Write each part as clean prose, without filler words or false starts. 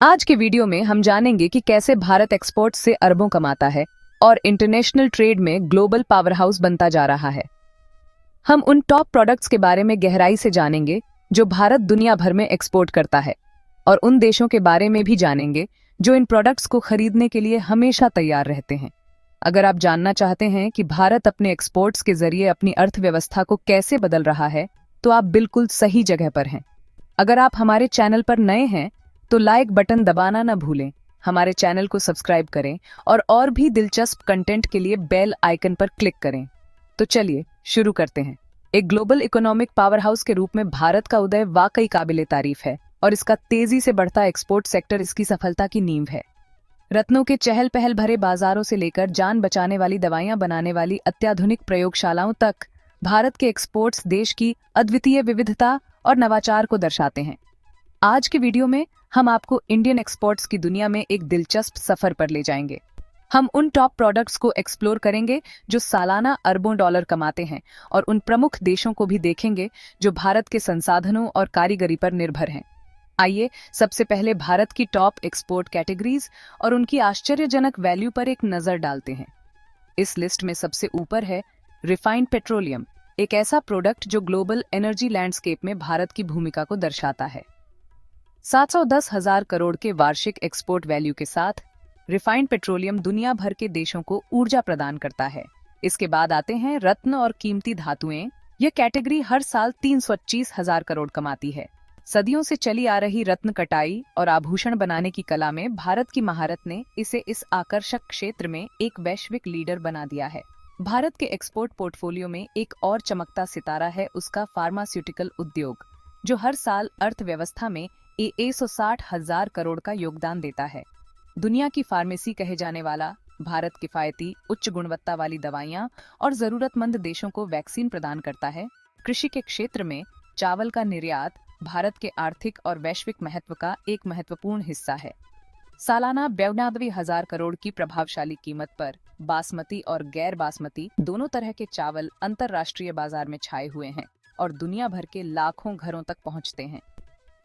आज के वीडियो में हम जानेंगे कि कैसे भारत एक्सपोर्ट से अरबों कमाता है और इंटरनेशनल ट्रेड में ग्लोबल पावर हाउस बनता जा रहा है। हम उन टॉप प्रोडक्ट्स के बारे में गहराई से जानेंगे जो भारत दुनिया भर में एक्सपोर्ट करता है, और उन देशों के बारे में भी जानेंगे जो इन प्रोडक्ट्स को खरीदने के लिए हमेशा तैयार रहते हैं। अगर आप जानना चाहते हैं कि भारत अपने एक्सपोर्ट्स के जरिए अपनी अर्थव्यवस्था को कैसे बदल रहा है, तो आप बिल्कुल सही जगह पर हैं। अगर आप हमारे चैनल पर नए हैं तो लाइक बटन दबाना न भूलें, हमारे चैनल को सब्सक्राइब करें और भी दिलचस्प कंटेंट के लिए बेल आइकन पर क्लिक करें। तो चलिए शुरू करते हैं। एक ग्लोबल इकोनॉमिक पावर हाउस के रूप में भारत का उदय वाकई काबिले तारीफ है, और इसका तेजी से बढ़ता एक्सपोर्ट सेक्टर इसकी सफलता की नींव है। रत्नों के चहल पहल भरे बाजारों से लेकर जान बचाने वाली दवाइयां बनाने वाली अत्याधुनिक प्रयोगशालाओं तक, भारत के एक्सपोर्ट्स देश की अद्वितीय विविधता और नवाचार को दर्शाते हैं। आज के वीडियो में हम आपको इंडियन एक्सपोर्ट्स की दुनिया में एक दिलचस्प सफर पर ले जाएंगे। हम उन टॉप प्रोडक्ट्स को एक्सप्लोर करेंगे जो सालाना अरबों डॉलर कमाते हैं, और उन प्रमुख देशों को भी देखेंगे जो भारत के संसाधनों और कारीगरी पर निर्भर हैं। आइए सबसे पहले भारत की टॉप एक्सपोर्ट कैटेगरीज और उनकी आश्चर्यजनक वैल्यू पर एक नजर डालते हैं। इस लिस्ट में सबसे ऊपर है रिफाइंड पेट्रोलियम, एक ऐसा प्रोडक्ट जो ग्लोबल एनर्जी लैंडस्केप में भारत की भूमिका को दर्शाता है। 710,000 करोड़ के वार्षिक एक्सपोर्ट वैल्यू के साथ रिफाइंड पेट्रोलियम दुनिया भर के देशों को ऊर्जा प्रदान करता है। इसके बाद आते हैं रत्न और कीमती धातुएं। यह कैटेगरी हर साल 325,000 करोड़ कमाती है। सदियों से चली आ रही रत्न कटाई और आभूषण बनाने की कला में भारत की महारत ने इसे इस आकर्षक क्षेत्र में एक वैश्विक लीडर बना दिया है। भारत के एक्सपोर्ट पोर्टफोलियो में एक और चमकता सितारा है उसका फार्मास्यूटिकल उद्योग, जो हर साल अर्थव्यवस्था में 160,000 करोड़ का योगदान देता है। दुनिया की फार्मेसी कहे जाने वाला भारत किफायती उच्च गुणवत्ता वाली दवाइयां और जरूरतमंद देशों को वैक्सीन प्रदान करता है। कृषि के क्षेत्र में चावल का निर्यात भारत के आर्थिक और वैश्विक महत्व का एक महत्वपूर्ण हिस्सा है। सालाना 92,000 करोड़ की प्रभावशाली कीमत पर बासमती और गैर बासमती दोनों तरह के चावल अंतर्राष्ट्रीय बाजार में छाए हुए हैं और दुनिया भर के लाखों घरों तक पहुंचते हैं।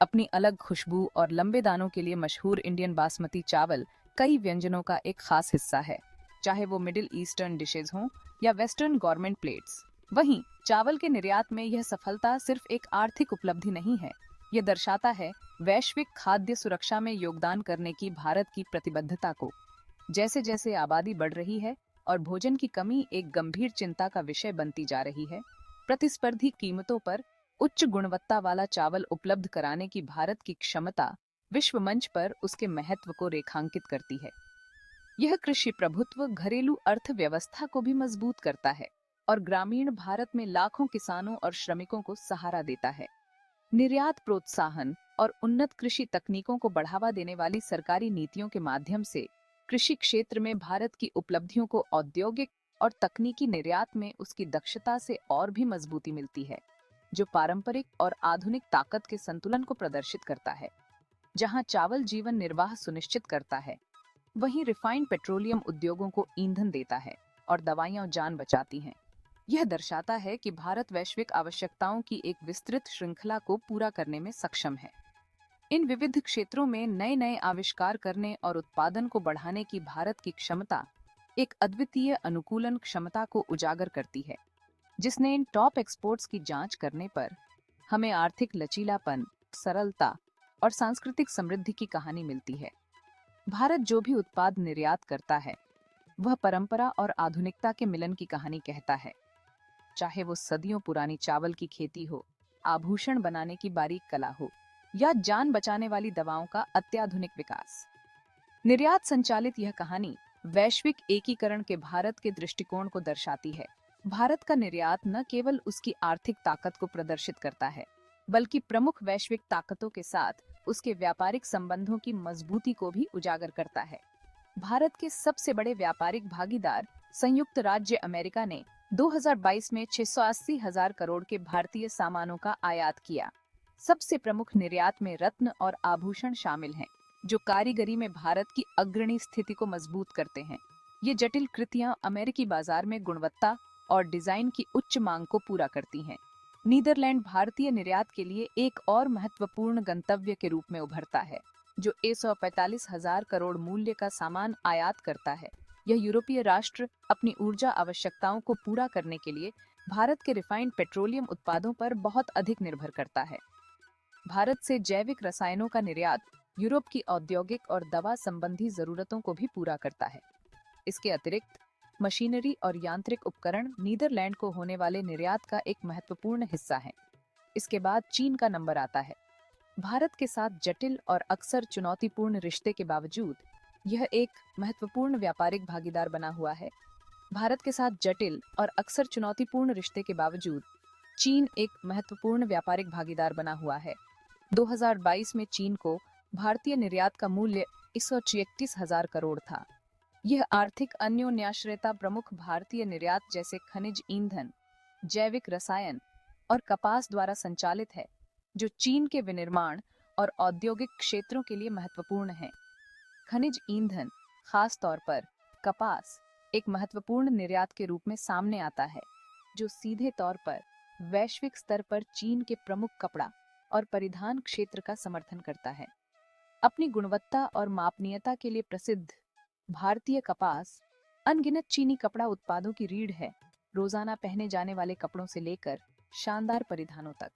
अपनी अलग खुशबू और लंबे दानों के लिए मशहूर इंडियन बासमती चावल कई व्यंजनों का एक खास हिस्सा है, चाहे वो मिडिल ईस्टर्न डिशेज हों या वेस्टर्न गवर्नमेंट प्लेट्स। वहीं चावल के निर्यात में यह सफलता सिर्फ एक आर्थिक उपलब्धि नहीं है, यह दर्शाता है वैश्विक खाद्य सुरक्षा में योगदान करने की भारत की प्रतिबद्धता को। जैसे जैसे आबादी बढ़ रही है और भोजन की कमी एक गंभीर चिंता का विषय बनती जा रही है, प्रतिस्पर्धी कीमतों पर उच्च गुणवत्ता वाला चावल उपलब्ध कराने की भारत की क्षमता विश्व मंच पर उसके महत्व को रेखांकित करती है। यह कृषि प्रभुत्व घरेलू अर्थव्यवस्था को भी मजबूत करता है और ग्रामीण भारत में लाखों किसानों और श्रमिकों को सहारा देता है। निर्यात प्रोत्साहन और उन्नत कृषि तकनीकों को बढ़ावा देने वाली सरकारी नीतियों के माध्यम से कृषि क्षेत्र में भारत की उपलब्धियों को औद्योगिक और तकनीकी निर्यात में उसकी दक्षता से और भी मजबूती मिलती है, जो पारंपरिक और आधुनिक ताकत के संतुलन को प्रदर्शित करता है। जहां चावल जीवन निर्वाह सुनिश्चित करता है, वहीं रिफाइंड पेट्रोलियम उद्योगों को ईंधन देता है और दवाइयां जान बचाती हैं। यह दर्शाता है कि भारत वैश्विक आवश्यकताओं की एक विस्तृत श्रृंखला को पूरा करने में सक्षम है। इन विविध क्षेत्रों में नए नए आविष्कार करने और उत्पादन को बढ़ाने की भारत की क्षमता एक अद्वितीय अनुकूलन क्षमता को उजागर करती है, जिसने इन टॉप एक्सपोर्ट्स की जांच करने पर हमें आर्थिक लचीलापन, सरलता और सांस्कृतिक समृद्धि की कहानी मिलती है। भारत जो भी उत्पाद निर्यात करता है, वह परंपरा और आधुनिकता के मिलन की कहानी कहता है। चाहे वो सदियों पुरानी चावल की खेती हो, आभूषण बनाने की बारीक कला हो, या जान बचाने वाली दवाओं का अत्याधुनिक विकास। निर्यात संचालित यह कहानी वैश्विक एकीकरण के भारत के दृष्टिकोण को दर्शाती है। भारत का निर्यात न केवल उसकी आर्थिक ताकत को प्रदर्शित करता है, बल्कि प्रमुख वैश्विक ताकतों के साथ उसके व्यापारिक संबंधों की मजबूती को भी उजागर करता है। भारत के सबसे बड़े व्यापारिक भागीदार संयुक्त राज्य अमेरिका ने 2022 में 680,000 करोड़ के भारतीय सामानों का आयात किया। सबसे प्रमुख निर्यात में रत्न और आभूषण शामिल हैं, जो कारीगरी में भारत की अग्रणी स्थिति को मजबूत करते हैं। ये जटिल कृतियां अमेरिकी बाजार में गुणवत्ता और डिजाइन की उच्च मांग को पूरा करती हैं। नीदरलैंड भारतीय निर्यात के लिए एक और महत्वपूर्ण गंतव्य के रूप में उभरता है। जो 145,000 करोड़ मूल्य का सामान आयात करता है। यह यूरोपीय राष्ट्र अपनी ऊर्जा आवश्यकताओं को पूरा करने के लिए भारत के रिफाइंड पेट्रोलियम उत्पादों पर बहुत अधिक निर्भर करता है। भारत से जैविक रसायनों का निर्यात यूरोप की औद्योगिक और दवा संबंधी जरूरतों को भी पूरा करता है। इसके अतिरिक्त मशीनरी और यांत्रिक उपकरण नीदरलैंड को होने वाले निर्यात का एक महत्वपूर्ण हिस्सा है। इसके बाद चीन का नंबर आता है। भारत के साथ जटिल और अक्सर चुनौतीपूर्ण रिश्ते के बावजूद यह एक महत्वपूर्ण व्यापारिक भागीदार बना हुआ है। भारत के साथ जटिल और अक्सर चुनौतीपूर्ण रिश्ते के बावजूद चीन एक महत्वपूर्ण व्यापारिक भागीदार बना हुआ है। 2022 में चीन को भारतीय निर्यात का मूल्य 136,000 करोड़ था। यह आर्थिक अन्योन्याश्रयता प्रमुख भारतीय निर्यात जैसे खनिज ईंधन, जैविक रसायन और कपास द्वारा संचालित है, जो चीन के विनिर्माण और औद्योगिक क्षेत्रों के लिए महत्वपूर्ण है। खनिज ईंधन, खास तौर पर कपास, एक महत्वपूर्ण निर्यात के रूप में सामने आता है, जो सीधे तौर पर वैश्विक स्तर पर चीन के प्रमुख कपड़ा और परिधान क्षेत्र का समर्थन करता है। अपनी गुणवत्ता और मापनीयता के लिए प्रसिद्ध भारतीय कपास अनगिनत चीनी कपड़ा उत्पादों की रीढ़ है, रोजाना पहने जाने वाले कपड़ों से लेकर शानदार परिधानों तक।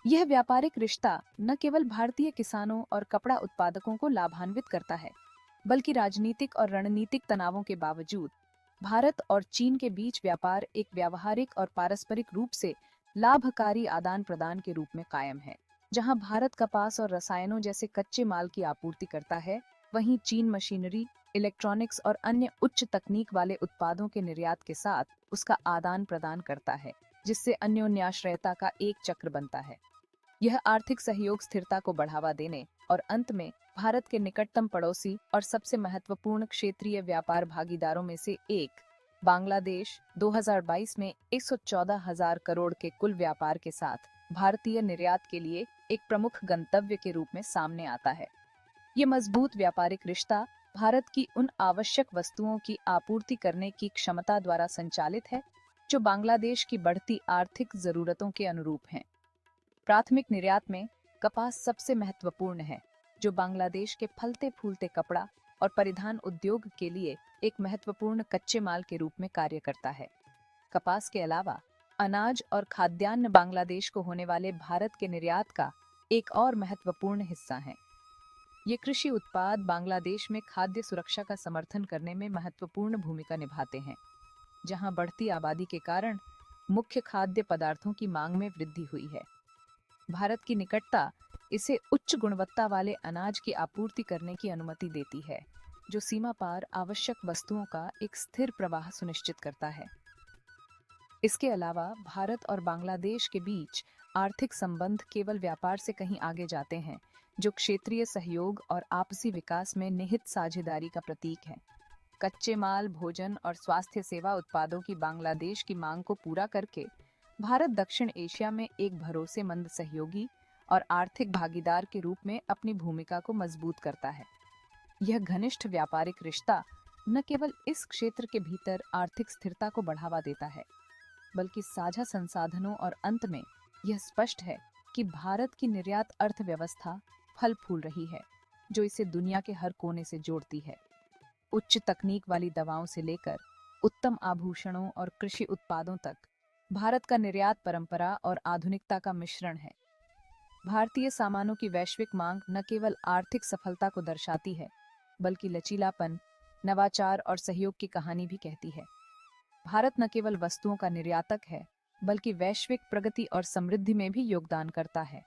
यह व्यापारिक रिश्ता न केवल भारतीय किसानों और कपड़ा उत्पादकों को लाभान्वित करता है, बल्कि राजनीतिक और रणनीतिक तनावों के बावजूद भारत और चीन के बीच व्यापार एक व्यावहारिक और पारस्परिक रूप से लाभकारी आदान प्रदान के रूप में कायम है। जहां भारत कपास और रसायनों जैसे कच्चे माल की आपूर्ति करता है, वहीं चीन मशीनरी, इलेक्ट्रॉनिक्स और अन्य उच्च तकनीक वाले उत्पादों के निर्यात के साथ उसका आदान प्रदान करता है, जिससे अन्योन्याश्रयता का एक चक्र बनता है। यह आर्थिक सहयोग स्थिरता को बढ़ावा देने और अंत में भारत के निकटतम पड़ोसी और सबसे महत्वपूर्ण क्षेत्रीय व्यापार भागीदारों में से एक बांग्लादेश 2022 में 114,000 करोड़ के कुल व्यापार के साथ भारतीय निर्यात के लिए एक प्रमुख गंतव्य के रूप में सामने आता है। ये मजबूत व्यापारिक रिश्ता भारत की उन आवश्यक वस्तुओं की आपूर्ति करने की क्षमता द्वारा संचालित है, जो बांग्लादेश की बढ़ती आर्थिक जरूरतों के अनुरूप हैं। प्राथमिक निर्यात में कपास सबसे महत्वपूर्ण है, जो बांग्लादेश के फलते फूलते कपड़ा और परिधान उद्योग के लिए एक महत्वपूर्ण कच्चे माल के रूप में कार्य करता है। कपास के अलावा अनाज और खाद्यान्न बांग्लादेश को होने वाले भारत के निर्यात का एक और महत्वपूर्ण हिस्सा है। ये कृषि उत्पाद बांग्लादेश में खाद्य सुरक्षा का समर्थन करने में महत्वपूर्ण भूमिका निभाते हैं, जहां बढ़ती आबादी के कारण मुख्य खाद्य पदार्थों की मांग में वृद्धि हुई है। भारत की निकटता इसे उच्च गुणवत्ता वाले अनाज की आपूर्ति करने की अनुमति देती है, जो सीमा पार आवश्यक वस्तुओं का एक स्थिर प्रवाह सुनिश्चित करता है। इसके अलावा भारत और बांग्लादेश के बीच आर्थिक संबंध केवल व्यापार से कहीं आगे जाते हैं, जो क्षेत्रीय सहयोग और आपसी विकास में निहित साझेदारी का प्रतीक है। कच्चे माल, भोजन और स्वास्थ्य सेवा उत्पादों की बांग्लादेश की मांग को पूरा करके भारत दक्षिण एशिया में एक भरोसेमंद सहयोगी और आर्थिक भागीदार के रूप में अपनी भूमिका को मजबूत करता है। यह घनिष्ठ व्यापारिक रिश्ता न केवल इस क्षेत्र के भीतर आर्थिक स्थिरता को बढ़ावा देता है, बल्कि साझा संसाधनों और अंत में यह स्पष्ट है कि भारत की निर्यात अर्थव्यवस्था फल फूल रही है, जो इसे दुनिया के हर कोने से जोड़ती है। उच्च तकनीक वाली दवाओं से लेकर उत्तम आभूषणों और कृषि उत्पादों तक भारत का निर्यात परंपरा और आधुनिकता का मिश्रण है। भारतीय सामानों की वैश्विक मांग न केवल आर्थिक सफलता को दर्शाती है, बल्कि लचीलापन, नवाचार और सहयोग की कहानी भी कहती है। भारत न केवल वस्तुओं का निर्यातक है, बल्कि वैश्विक प्रगति और समृद्धि में भी योगदान करता है।